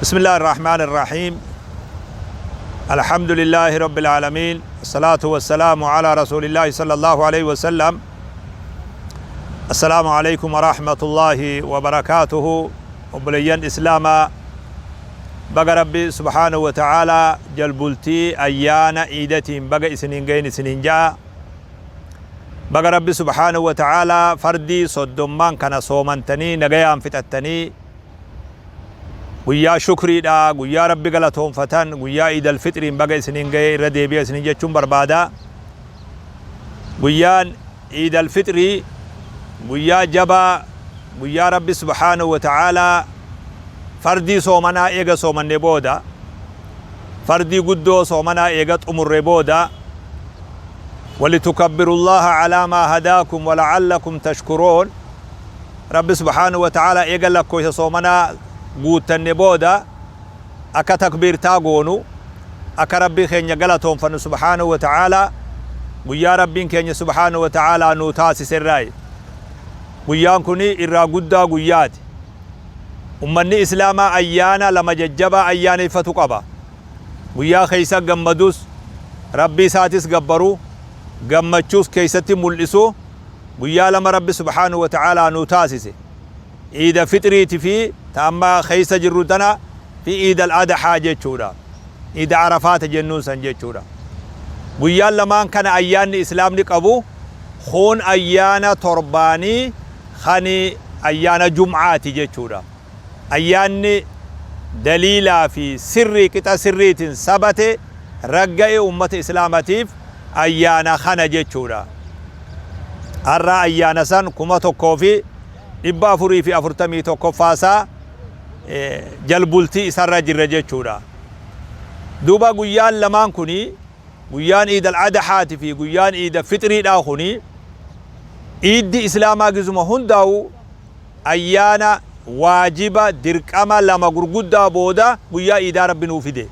بسم الله الرحمن الرحيم. الحمد لله رب العالمين، الصلاة والسلام على رسول الله صلى الله عليه وسلم. السلام عليكم ورحمة الله وبركاته. وبليان إسلاما بقى ربي سبحانه وتعالى جلبلتي أيانا إيدتهم بقى سنين جين سنين جاء بقى ربي سبحانه وتعالى فردي صدمان كان صومنتني نجيان فتتني guyyaa shukriidha, guyyaa rabbi galatoonfatan, guyyaa iidal fitriin baga isiniin ga'e irra deebi'a isiniin jechuun barbaada. Guyyaan iidal fitrii guyyaa jabaa, guyyaa rabbi subhaanahu wa ta'aalaa fardii soomanaa eega soomannee booda, fardii guddoo soomanaa eega xumurree booda, ولتكبروا الله على ما هداكم ولعلكم تشكرون. رب سبحانه وتعالى eega lakkoofsa soomanaa guutanne booda akka takbiirtaa goonu akka rabbii keenya galatoonfannu subhaanahu wa ta'aalaa guyyaa rabbiin keenya subhaanahu wa ta'aalaa nuu taasiserraayi. Guyyaan kun irraa guddaa guyyaati. Ummanni islaamaa ayyaana lama jajjabaa ayyaaneffatu qaba. Guyyaa keessa gammadus rabbii isaatis gabbaru gammachuus keessatti mul'isu guyyaa lama rabbi subhaanahu wa ta'aalaa nuu taasise. عيد فطريتي في تأما خيسة جرودنا في عيد الأضحى جيتشورا، عيد عرفات جنون سن جيتشورا. ويا لما كان أيان الإسلام نقبو خون أيانا ترباني خاني أيانا جمعات جيتشورا. أيان دليلا في سري كتا سريت ثبت رجع أمة إسلامتيف أيانا خنا جيتشورا. أرى أيانا سن كما تكوفي dhibba afurii fi afurtamii tokkoffaasaa jalbultii isarra jirra jechuudha. Duuba guyyaan lamaan kuni guyyaan iidal adhaati fi guyyaan iida fitriidhaa kuni iiddi islaamaa gizuma hundaa'u ayyaana waajiba dirqama lama gurguddaa booda guyyaa iidaa rabbi nuu fide.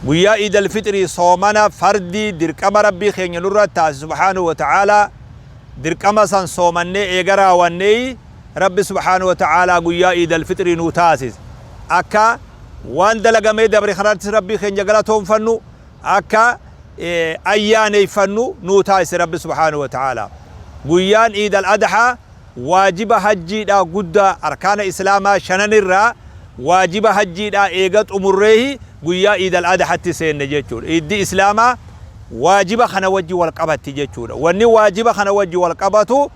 Guyyaa iidal fitrii soomana fardii dirqama rabbii keenya nurra taasise subhaanahu wa ta'aalaa dirqama san soomannee eega raawwannee rabbi subhaanahu wa ta'aalaa guyyaa iidal fitrii nuu taasise akka waan dalagamee dabre kanarratti rabbii keenya galatoonfannu akka ayyaaneeffannu nuu taasise rabbi subhaanahu wa ta'aalaa. Guyyaan iidal adhaa waajiba hajjiidhaa guddaa arkaana islaamaa shananirraa waajiba hajjiidhaa eega xumurree guyyaa iidal adhaatti seenne jechuudha. Iiddi islaamaa واجب خنا وجه والقبت جيتشورا وني واجب خنا وجه والقبتو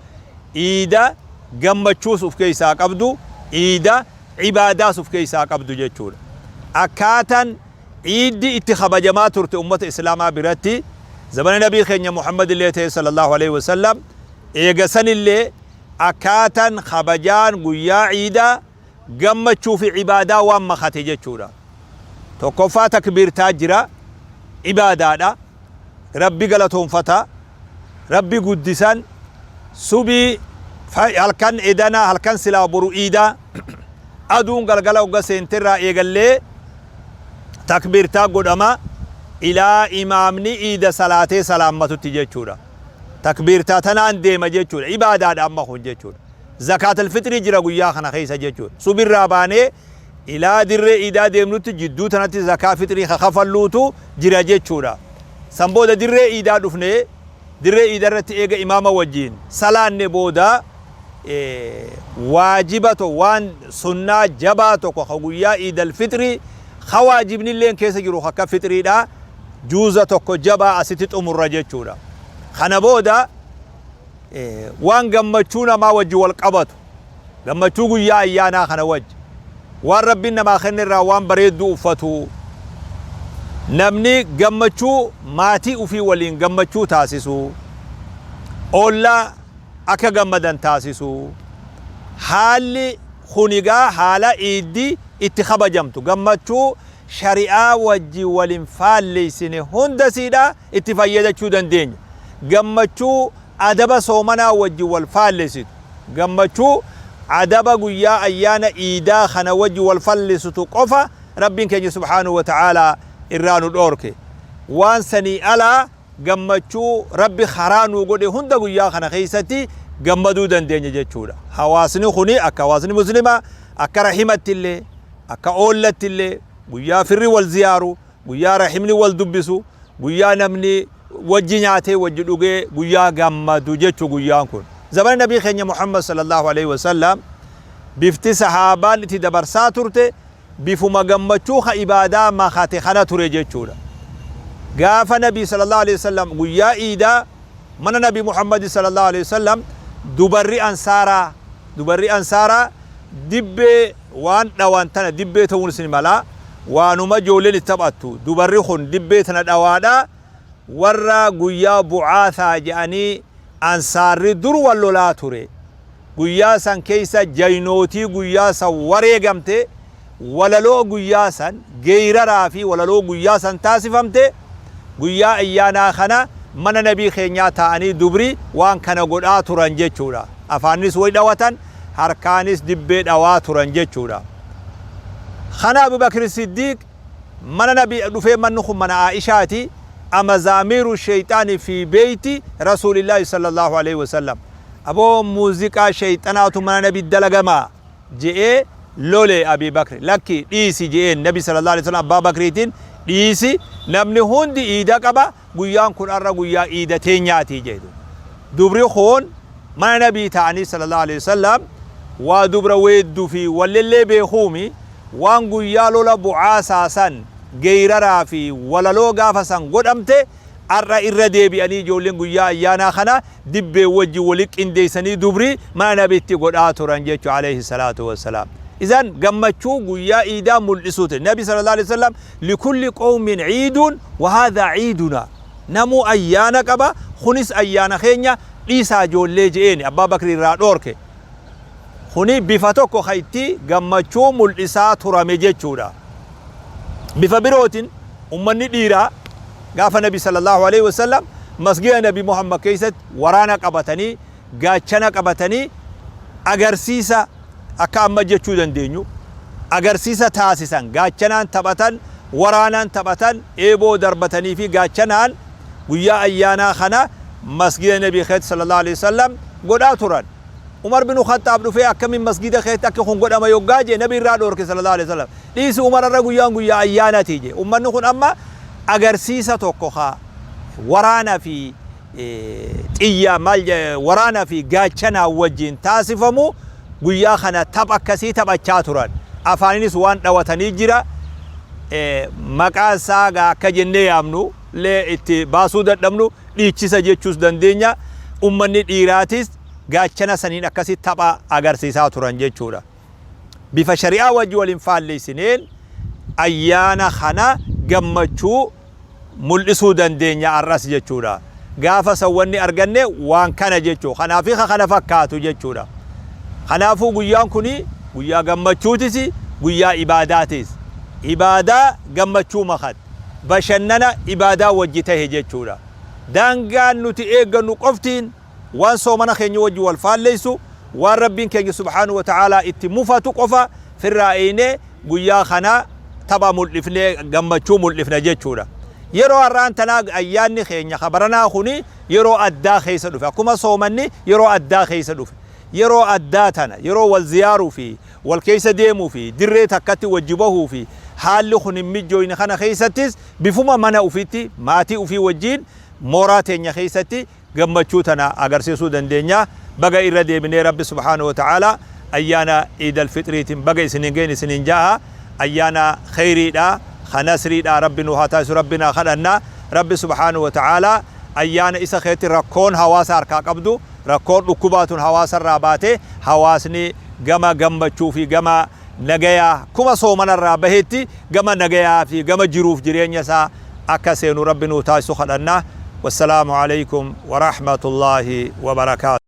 إيدا جمتشوس في كيسا قبدو إيدا عبادات في كيسا قبدو جيتشورا أكاتن إيد اتخاب جماعة أمة الإسلام برتي زمان النبي خير محمد الله صلى الله عليه وسلم إيجسن اللي أكاتن خبجان قيا عيدا جمتشو في عبادة وما خاتي جيتشورا توقفا تكبير تاجرا عبادة ربي غلطهم فتا ربي قدسان سبي هلكن إدانا هلكن سلا برو إيدا أدون غلغلا وغسين ترى إيغالي تكبير تا قدما إلى إمامني إيدا صلاة سلامة تجيشورا تكبير تا تنان ديما جيشورا عبادات أما خون جيشورا زكاة الفطر جرا قويا خنا خيسا جيشورا سبي الراباني إلى در إيدا ديمنو تجدو تناتي زكاة فطري خفلوتو جرا جيشورا سنبودا دري إيدا دفنه دري إيدا رت إيجا إمام وجين سلان بودا واجباتو وان سنة جباتو كخويا إيدا الفطري خواجبني لين كيس جرو خكا فطري دا جوزاتو كو جبا أستيت أمور رجيتشورا خنا بودا وان جمتشونا ما وجه والقبطو جمتشوغو يا إيانا خنا وجه وان ربنا ما خنر وان بريدو فتو namni gammachuu maatii ufii waliin gammachuu taasisu olla akka gammadan taasisu haalli khunigaa haala iiddi itti kabajamtu gammachuu shari'aa wajji waliin faalleessine hunda siidha itti fayyadachuu dandeenya. Gammachuu adaba soomanaa wajji wal faalleessitu gammachuu adaba guyyaa ayyaana iidaa kana wajji wal faalleessitu qofa rabbiin keenya subhaanahu wa ta'aalaa irraanu dhoorke waan sanii alaa gammachuu rabbi kharaanuu godhe hunda guyyaa kana keessatti gammaduu dandeenya jechuudha. Hawaasni kuni akka hawaasni muslima akka rahimattillee akka oollattillee guyyaa firri wal ziyaaru guyyaa rahimni wal dubbisu guyyaa namni wajji nyaatee wajji dhugee guyyaa gammadu jechuu guyyaan kun zaman nabii keenya Muhammad sallallahu alaihi wasallam bifti sahaabaan itti dabarsaa turte bifuma gammachuu ka ibaadaa makate kana ture jechuudha gaafa nabii sallallahu alaihi wasallam guyyaa iidaa mana nabii Muhammad sallallahu alaihi wasallam dubarri ansaaraa dibbee waan dhawan tana dibbee ta'uun isin mala waanuma ijoolleen itti taphattu dubarri kun dibbee tana dhawaadha warra guyyaa bu'aasaa jedhanii ansaarri dur wal lolaa ture guyyaa san keessa jaynootii guyyaa san wareegamte walaloo guyyaa san geeyraraa fi walaloo guyyaa san taasifamte guyyaa ayyaanaa kana mana nabii keenyaa ta'anii dubri waan kana godhaa turan jechuudha afaanis way dhawatan harkaanis dibbee dhawaa turan jechuudha kana Abubakr Siddiq mana nabii dhufee manni kun mana Aishaati amazamiru shaytaani fi beyti rasulillahi sallallahu alaihi wasallam abo muuziqaa shayxanaatu mana nabii dalagama je'ee lole Abi Bakr lakki dhiisi je'een nabi sallallahu alaihi wasallam Abbaa Bakriitiin dhiisi namni hundi iida qaba guyyaan kun arra guyyaa iida teenyaati jedhu dubri kun mana nabii ta'anii sallallahu alaihi wasallam waa dubra weeddu fi walillee beekuumi waan guyyaa lola bu'aasaa san geeyraraa fi walaloo gaafa san godhamte arra irra deebi'anii ijoolleen guyyaa ayyaanaa kana dibbee wajji wali qindeessanii dubri mana nabiitti godhaa turan jechuu alayhi salaatu wassalaam إذن قمتشو قويا إيدا ملئسوت النبي صلى الله عليه وسلم لكل قوم عيد وهذا عيدنا نمو أيانا قبا خنس أيانا خينيا ليسا جول ليجئين أبا بكر الرادورك خني بفتوكو خيتي قمتشو ملئسا تراميجيشو دا بفبروت أمني ديرا قاف النبي صلى الله عليه وسلم مسجد نبي محمد كيست ورانا قبتني قاتشنا قبتني أغرسيسا akka amma jechuu dandeenyu agarsiisa taasisan gaachanaan taphatan waraanaan taphatan eeboo darbatanii fi gaachanaan guyyaa ayyaanaa kana masgida nabii kheet sallallahu alaihi wasallam godhaa turan Umar bin Khattab dhufee akkamiin masgida kheet akka kun godhama yoggaa jee nabii irraa dhoorke sallallahu alaihi wasallam dhiisi Umar irra guyyaa ayyaanaati jee ummanni kun amma agarsiisa tokko haa waraana fi xiyya maal waraana fi gaachanaa wajjin taasifamu guyyaa kana taph akkasii taphachaa turan afaaninis waan dhawatanii jira maqaan isaa akka jennee yaamnu lee itti baasuu dadhabnu dhiichisa jechuus dandeenya ummanni dhiiraatis gaachana saniin akkasii tapha agarsiisaa turan jechuudha bifa shari'aa wajji waliin faalleessineen ayyaana kana gammachuu mul'isuu dandeenya arras jechuudha gaafa sawwanni arganne waan kana jechuu kanaafi kana fakkaatu jechuudha خنافو قيان كوني قيا قمتشوتسي قيا إباداتيس إبادة قمتشو مخد بشننا إبادة وجته جيتشورا دانقان نتئيقا نقفتين وان صومنا خيني وجه والفال ليسو وان ربين كي سبحانه وتعالى اتموفا تقفا في الرائين قيا خنا تبا ملفني قمتشو ملفنا جيتشورا يرو الران تناق أياني خيني خبرنا خوني يرو أدى خيسا دفع كما صومني يرو أدى خيسا دفع يرو أداتنا يرو والزيارو في والكيس ديمو في دري تكتي وجبه في حال خن مجوين خنا خيستيس بفما منا وفيتي ماتي وفي وجين موراتين خيستي قمتشوتنا أغرسيسو دندنيا بقى إردي من رب سبحانه وتعالى أيانا عيد الفطر بقى سنين سنين جاء أيانا خيري دا خنسري دا ربنا هاتاس ربنا خلنا رب سبحانه وتعالى أيانا إسا خيتي ركون هواسا أركا قبدو ركون ركوباتون هواسا راباتي هواسني غما غمبچو في غما نغيا كما صومن الرابهتي غما نغيا في غما جروف جرينيا سا أكسينو ربنا هاتاس خلنا والسلام عليكم ورحمة الله وبركاته